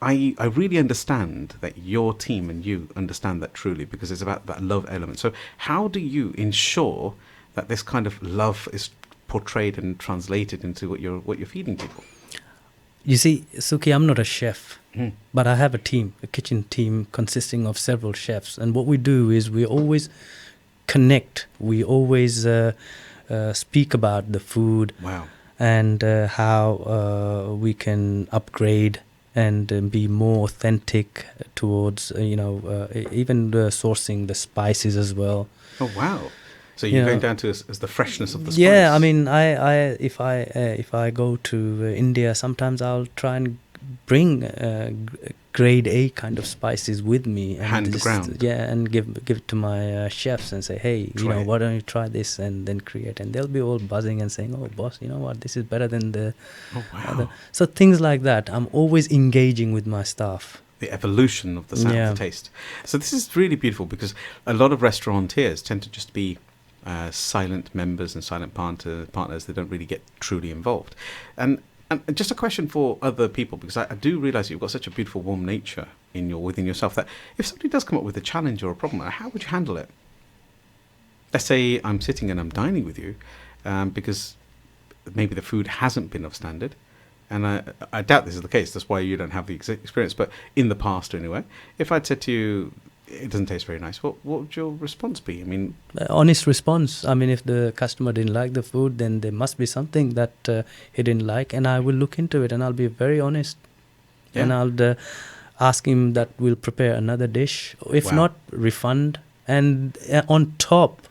I really understand that your team and you understand that truly, because it's about that love element. So how do you ensure that this kind of love is portrayed and translated into what you're feeding people? You see, Sukhi, I'm not a chef, but I have a team, a kitchen team consisting of several chefs. And what we do is we always connect. We always speak about the food. Wow. And how we can upgrade and be more authentic towards, even sourcing the spices as well. Oh, wow. So you're going down to as the freshness of the spice. Yeah, I mean, if I go to India, sometimes I'll try and bring grade A kind of spices with me, and hand ground. Yeah, and give it to my chefs and say, hey, why don't you try this and then create? And they'll be all buzzing and saying, oh, boss, you know what, this is better than the other. So things like that. I'm always engaging with my staff. The evolution of the sound of the taste. So this is really beautiful, because a lot of restaurateurs tend to just be silent members and silent partners. They don't really get truly involved. And just a question for other people, because I do realise you've got such a beautiful, warm nature within yourself, that if somebody does come up with a challenge or a problem, how would you handle it? Let's say I'm sitting and I'm dining with you, because maybe the food hasn't been of standard, and I doubt this is the case. That's why you don't have the experience. But in the past, anyway, if I'd said to you, it doesn't taste very nice, what would your response be? I mean, honest response. I mean, if the customer didn't like the food, then there must be something that he didn't like, and I will look into it, and I'll be very honest. And I'll ask him that we'll prepare another dish. If not, refund. And on top,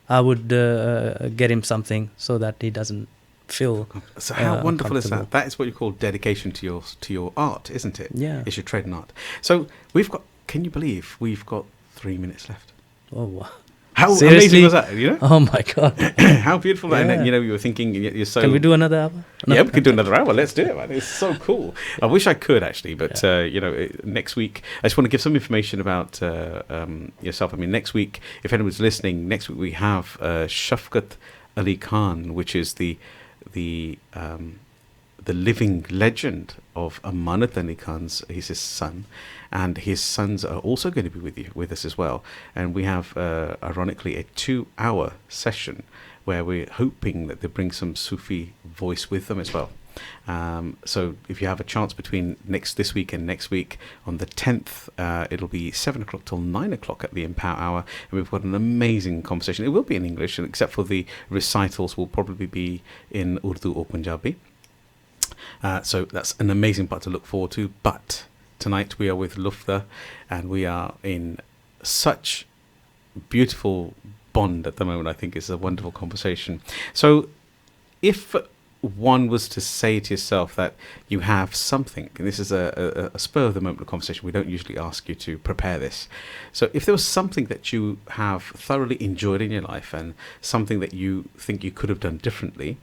I would get him something so that he doesn't feel. So how wonderful is that? That is what you call dedication to your art, isn't it? Yeah. It's your trade and art. So we've got. Can you believe we've got 3 minutes left? Oh, wow. How amazing was that, Oh, my God. How beautiful. Yeah. And then, you were thinking, you're so... Can we do another hour? Yeah, we can do another hour. Let's do it, man. It's so cool. I wish I could, actually, but, next week, I just want to give some information about yourself. I mean, next week, if anyone's listening, next week we have Shafqat Ali Khan, which is the living legend of Amanat Ali Khan's. He's his son, and his sons are also going to be with us as well. And we have, ironically, a 2-hour session where we're hoping that they bring some Sufi voice with them as well. So if you have a chance between this week and next week, on the 10th, it'll be 7 o'clock till 9 o'clock at the Empower Hour, and we've got an amazing conversation. It will be in English, and except for the recitals will probably be in Urdu or Punjabi. So that's an amazing part to look forward to. But tonight we are with Luthfur, and we are in such beautiful bond at the moment. I think it's a wonderful conversation. So if one was to say to yourself that you have something, and this is a spur of the moment conversation, we don't usually ask you to prepare this. So if there was something that you have thoroughly enjoyed in your life, and something that you think you could have done differently,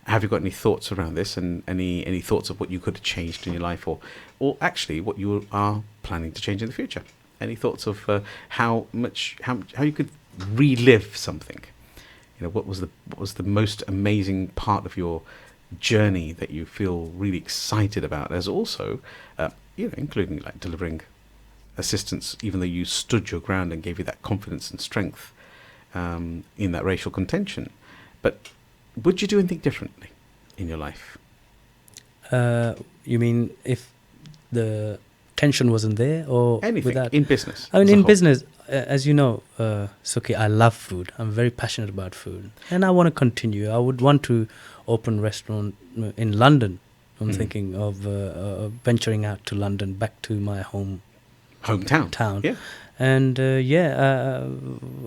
have you got any thoughts around this, and any thoughts of what you could have changed in your life, or actually what you are planning to change in the future? Any thoughts of how you could relive something? What was the most amazing part of your journey that you feel really excited about? As also, including like delivering assistance, even though you stood your ground and gave you that confidence and strength in that racial contention. But would you do anything differently in your life? You mean if the tension wasn't there, or anything in business? I mean, in business, as you know, Sukhi, I love food. I'm very passionate about food, and I want to continue. I would want to open a restaurant in London. I'm thinking of venturing out to London, back to my hometown. Yeah, and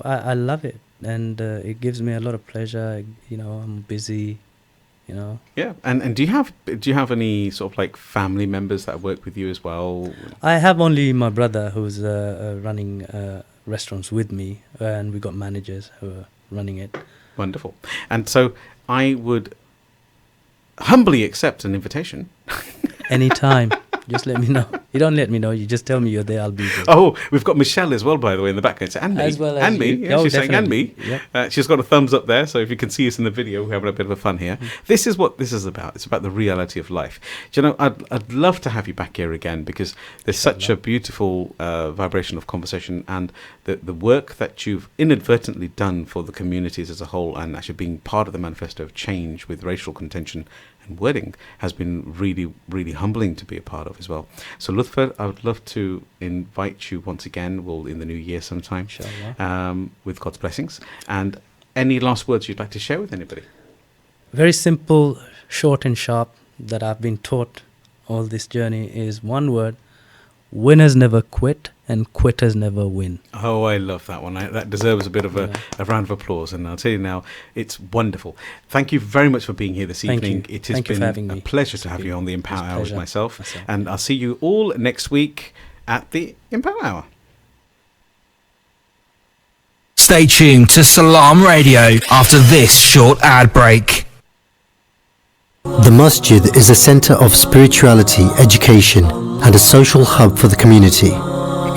I love it, and it gives me a lot of pleasure. I'm busy. Yeah, and do you have any sort of like family members that work with you as well? I have only my brother who's running restaurants with me, and we got managers who are running it. Wonderful. And so I would humbly accept an invitation. Anytime. Just let me know. You don't let me know. You just tell me you're there. I'll be there. Oh, we've got Michelle as well, by the way, in the background. And me. As well as and me. you. Yeah, Oh, she's saying and me. Yep. She's got a thumbs up there, so if you can see us in the video, we're having a bit of a fun here. This is what this is about. It's about the reality of life. Do you know, I'd love to have you back here again, because there's such a beautiful vibration of conversation, and the work that you've inadvertently done for the communities as a whole, and actually being part of the manifesto of change with racial contention and wording, has been really, really humbling to be a part of as well. So Luthfur, I would love to invite you once again, in the new year sometime, with God's blessings. And any last words you'd like to share with anybody? Very simple, short and sharp, that I've been taught all this journey is one word: winners never quit and quitters never win. Oh, I love that one. That deserves a bit of a round of applause. And I'll tell you now, it's wonderful. Thank you very much for being here this evening. It has been a pleasure to have you on the Empower Hour with myself. And I'll see you all next week at the Empower Hour. Stay tuned to Salam Radio after this short ad break. The Masjid is a center of spirituality, education, and a social hub for the community.